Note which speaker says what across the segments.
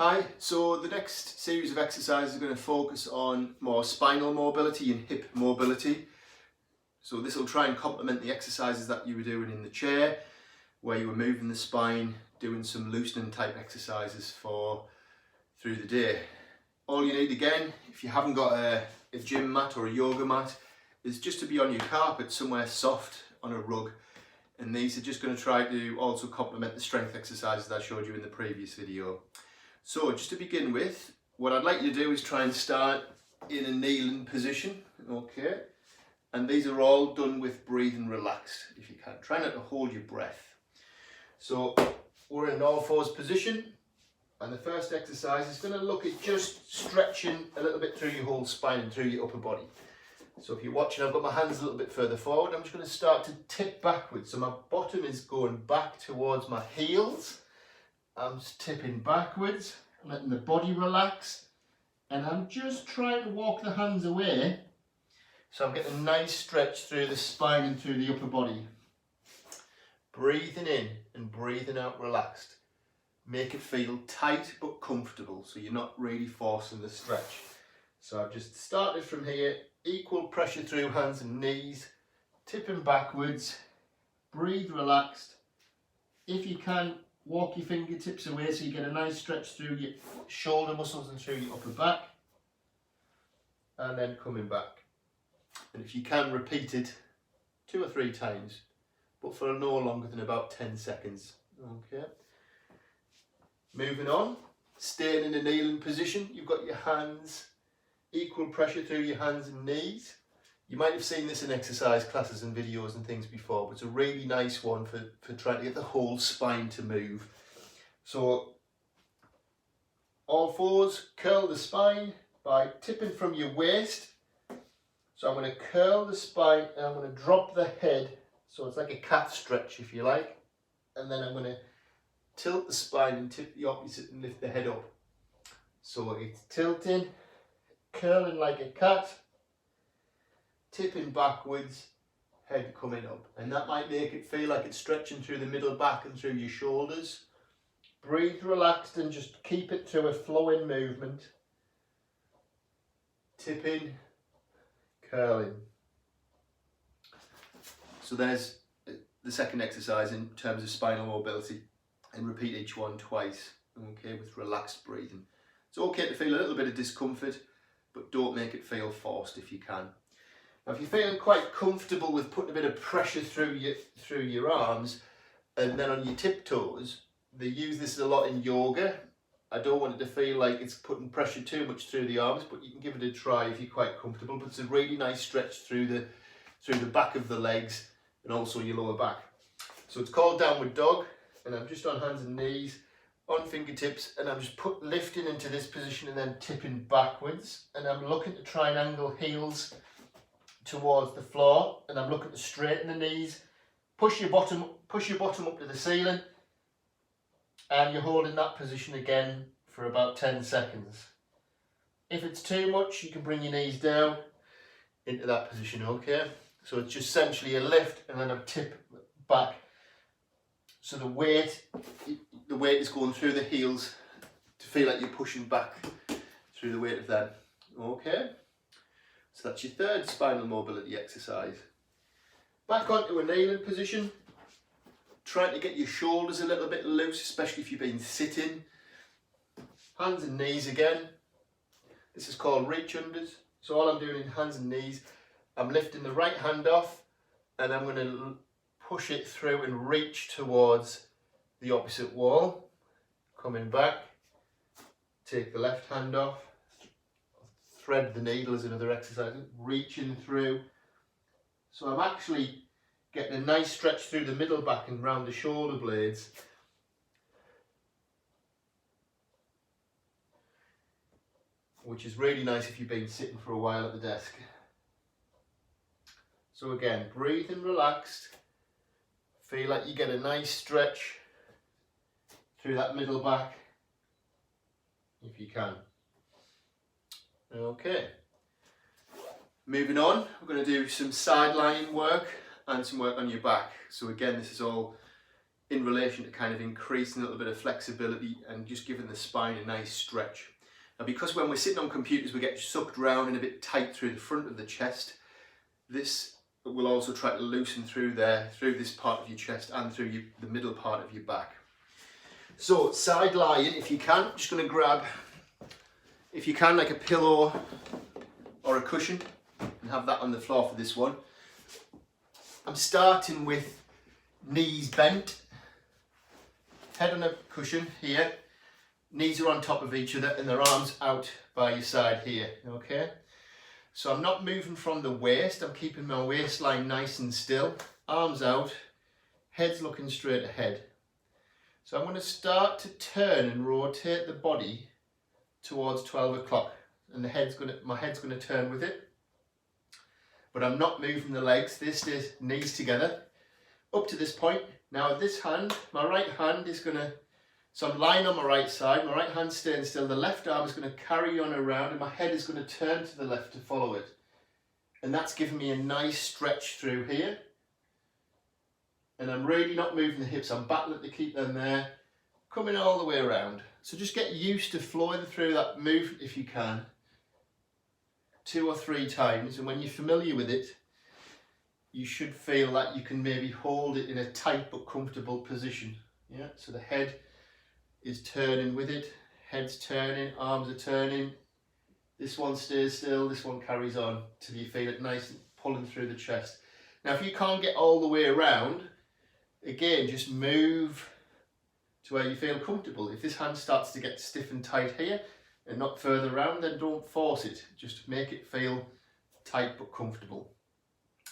Speaker 1: Hi, so the next series of exercises are going to focus on more spinal mobility and hip mobility. So this will try and complement the exercises that you were doing in the chair, where you were moving the spine, doing some loosening type exercises through the day. All you need, again, if you haven't got a gym mat or a yoga mat, is just to be on your carpet somewhere soft on a rug. And these are just going to try to also complement the strength exercises that I showed you in the previous video. So just to begin with, what I'd like you to do is try and start in a kneeling position, okay? And these are all done with breathing relaxed, if you can. Try not to hold your breath. So we're in an all fours position, and the first exercise is going to look at just stretching a little bit through your whole spine and through your upper body. So if you're watching, I've got my hands a little bit further forward. I'm just going to start to tip backwards. So my bottom is going back towards my heels. I'm just tipping backwards, letting the body relax, and I'm just trying to walk the hands away, so I'm getting a nice stretch through the spine and through the upper body. Breathing in and breathing out relaxed. Make it feel tight but comfortable, so you're not really forcing the stretch. So I've just started from here, equal pressure through hands and knees, tipping backwards, breathe relaxed. If you can, walk your fingertips away so you get a nice stretch through your shoulder muscles and through your upper back. And then coming back. And if you can, repeat it 2 or 3 times, but for no longer than about 10 seconds. Okay. Moving on, staying in a kneeling position. You've got your hands, equal pressure through your hands and knees. You might have seen this in exercise classes and videos and things before, but it's a really nice one for trying to get the whole spine to move. So, all fours, curl the spine by tipping from your waist. So I'm going to curl the spine and I'm going to drop the head. So it's like a cat stretch, if you like. And then I'm going to tilt the spine and tip the opposite and lift the head up. So it's tilting, curling like a cat, tipping backwards, head coming up, and that might make it feel like it's stretching through the middle back and through your shoulders. Breathe relaxed and just keep it to a flowing movement. Tipping, curling. So there's the second exercise in terms of spinal mobility, and repeat each one twice, okay, with relaxed breathing. It's okay to feel a little bit of discomfort, but don't make it feel forced if you can. Now, if you're feeling quite comfortable with putting a bit of pressure through your arms and then on your tiptoes, they use this a lot in yoga. I don't want it to feel like it's putting pressure too much through the arms, but you can give it a try if you're quite comfortable. But it's a really nice stretch through the back of the legs and also your lower back. So it's called downward dog, and I'm just on hands and knees, on fingertips, and I'm just lifting into this position and then tipping backwards, and I'm looking to try and angle heels towards the floor, and I'm looking to straighten the knees, push your bottom up to the ceiling, and you're holding that position again for about 10 seconds. If it's too much, you can bring your knees down into that position, okay? So it's just essentially a lift and then a tip back. So the weight is going through the heels to feel like you're pushing back through the weight of them, okay? So that's your third spinal mobility exercise. Back onto a kneeling position. Trying to get your shoulders a little bit loose, especially if you've been sitting. Hands and knees again. This is called reach unders. So all I'm doing in hands and knees, I'm lifting the right hand off and I'm going to push it through and reach towards the opposite wall. Coming back, take the left hand off. Thread the needle is another exercise, reaching through. So I'm actually getting a nice stretch through the middle back and round the shoulder blades. Which is really nice if you've been sitting for a while at the desk. So again, breathing relaxed. Feel like you get a nice stretch through that middle back, if you can. Okay. Moving on, we're going to do some side lying work and some work on your back. So again, this is all in relation to kind of increasing a little bit of flexibility and just giving the spine a nice stretch. Now, because when we're sitting on computers we get sucked around and a bit tight through the front of the chest, this will also try to loosen through there, through this part of your chest and through the middle part of your back. So side lying, if you can, I'm just going to grab, if you can, like a pillow or a cushion and have that on the floor for this one. I'm starting with knees bent, head on a cushion here, knees are on top of each other and their arms out by your side here, okay? So I'm not moving from the waist, I'm keeping my waistline nice and still, arms out, head's looking straight ahead. So I'm going to start to turn and rotate the body towards 12 o'clock and my head's going to turn with it. But I'm not moving the legs, they stay knees together up to this point. Now this hand, my right hand is going to, so I'm lying on my right side, my right hand's staying still, the left arm is going to carry on around and my head is going to turn to the left to follow it. And that's giving me a nice stretch through here. And I'm really not moving the hips, I'm battling to keep them there, coming all the way around. So just get used to flowing through that move if you can, 2 or 3 times, and when you're familiar with it, you should feel that you can maybe hold it in a tight but comfortable position. Yeah, so the head is turning with it, head's turning, arms are turning, this one stays still, this one carries on till you feel it nice and pulling through the chest. Now if you can't get all the way around, again just move to where you feel comfortable. If this hand starts to get stiff and tight here and not further around, then don't force it, just make it feel tight but comfortable.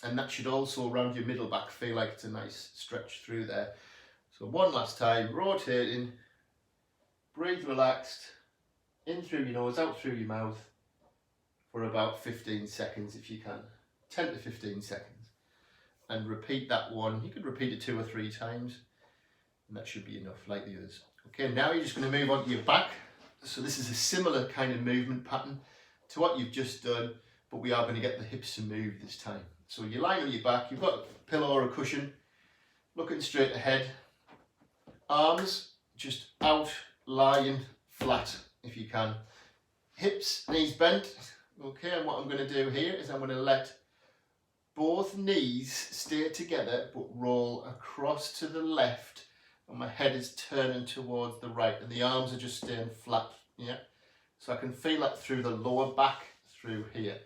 Speaker 1: And that should also around your middle back feel like it's a nice stretch through there. So one last time, rotating, breathe relaxed, in through your nose, out through your mouth for about 15 seconds if you can, 10 to 15 seconds. And repeat that one, you could repeat it 2 or 3 times and that should be enough like the others. Okay, now you're just going to move on to your back. So this is a similar kind of movement pattern to what you've just done, but we are going to get the hips to move this time. So you're lying on your back, you've got a pillow or a cushion, looking straight ahead, arms just out, lying flat if you can, hips, knees bent. Okay, and what I'm going to do here is I'm going to let both knees stay together but roll across to the left, and my head is turning towards the right and the arms are just staying flat. Yeah, so I can feel that through the lower back through here,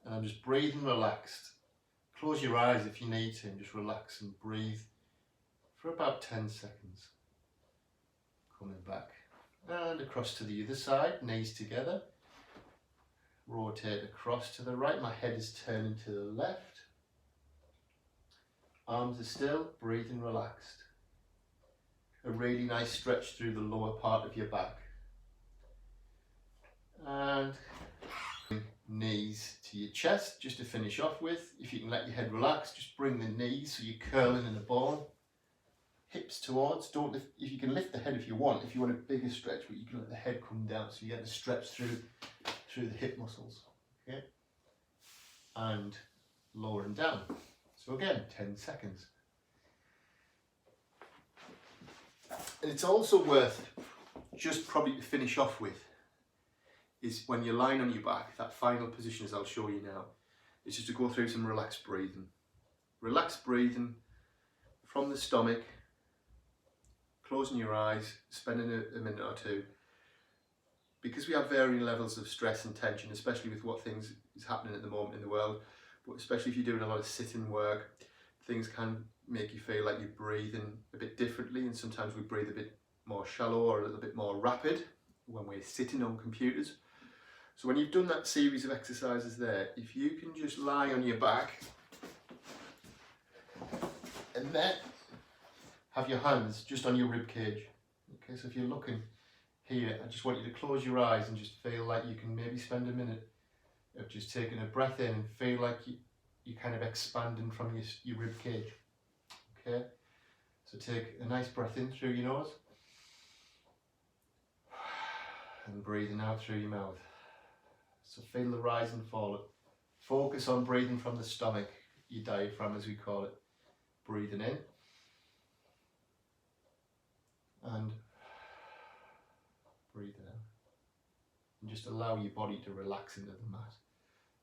Speaker 1: and I'm just breathing relaxed. Close your eyes if you need to and just relax and breathe for about 10 seconds. Coming back and across to the other side, knees together, rotate across to the right, my head is turning to the left, arms are still, breathing relaxed. A really nice stretch through the lower part of your back. And knees to your chest, just to finish off with. If you can let your head relax, just bring the knees so you're curling in a ball. Hips towards, don't lift, if you can lift the head if you want a bigger stretch, but you can let the head come down so you get the stretch through the hip muscles. Okay, and lowering down. So again, 10 seconds. And it's also worth, just probably to finish off with, is when you're lying on your back, that final position as I'll show you now, is just to go through some relaxed breathing. Relaxed breathing from the stomach, closing your eyes, spending a minute or two. Because we have varying levels of stress and tension, especially with what things is happening at the moment in the world, but especially if you're doing a lot of sitting work, things can make you feel like you're breathing a bit differently, and sometimes we breathe a bit more shallow or a little bit more rapid when we're sitting on computers. So when you've done that series of exercises there, if you can just lie on your back and then have your hands just on your rib cage. Okay, so if you're looking here, I just want you to close your eyes and just feel like you can maybe spend a minute of just taking a breath in and feel like you're kind of expanding from your rib cage. Okay, so take a nice breath in through your nose and breathing out through your mouth. So feel the rise and fall. Focus on breathing from the stomach, your diaphragm as we call it. Breathing in and breathing out. And just allow your body to relax into the mat.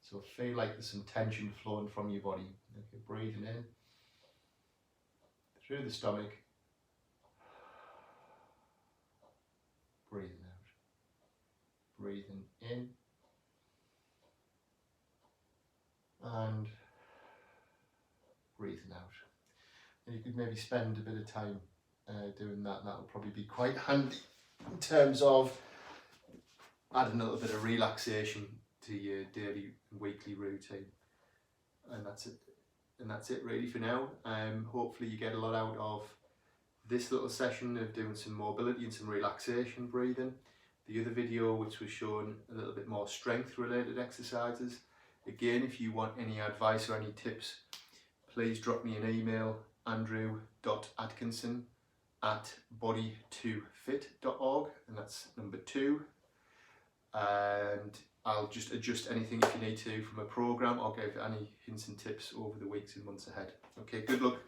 Speaker 1: So feel like there's some tension flowing from your body. Okay, breathing in through the stomach, breathing out, breathing in and breathing out. And you could maybe spend a bit of time doing that, and that will probably be quite handy in terms of adding a little bit of relaxation to your daily and weekly routine. And that's it really for now. Hopefully you get a lot out of this little session of doing some mobility and some relaxation breathing. The other video, which was showing a little bit more strength related exercises. Again, if you want any advice or any tips, please drop me an email, andrew.atkinson@body2fit.org, and that's number 2. And I'll just adjust anything if you need to from a program, or give any hints and tips over the weeks and months ahead. Okay, good luck.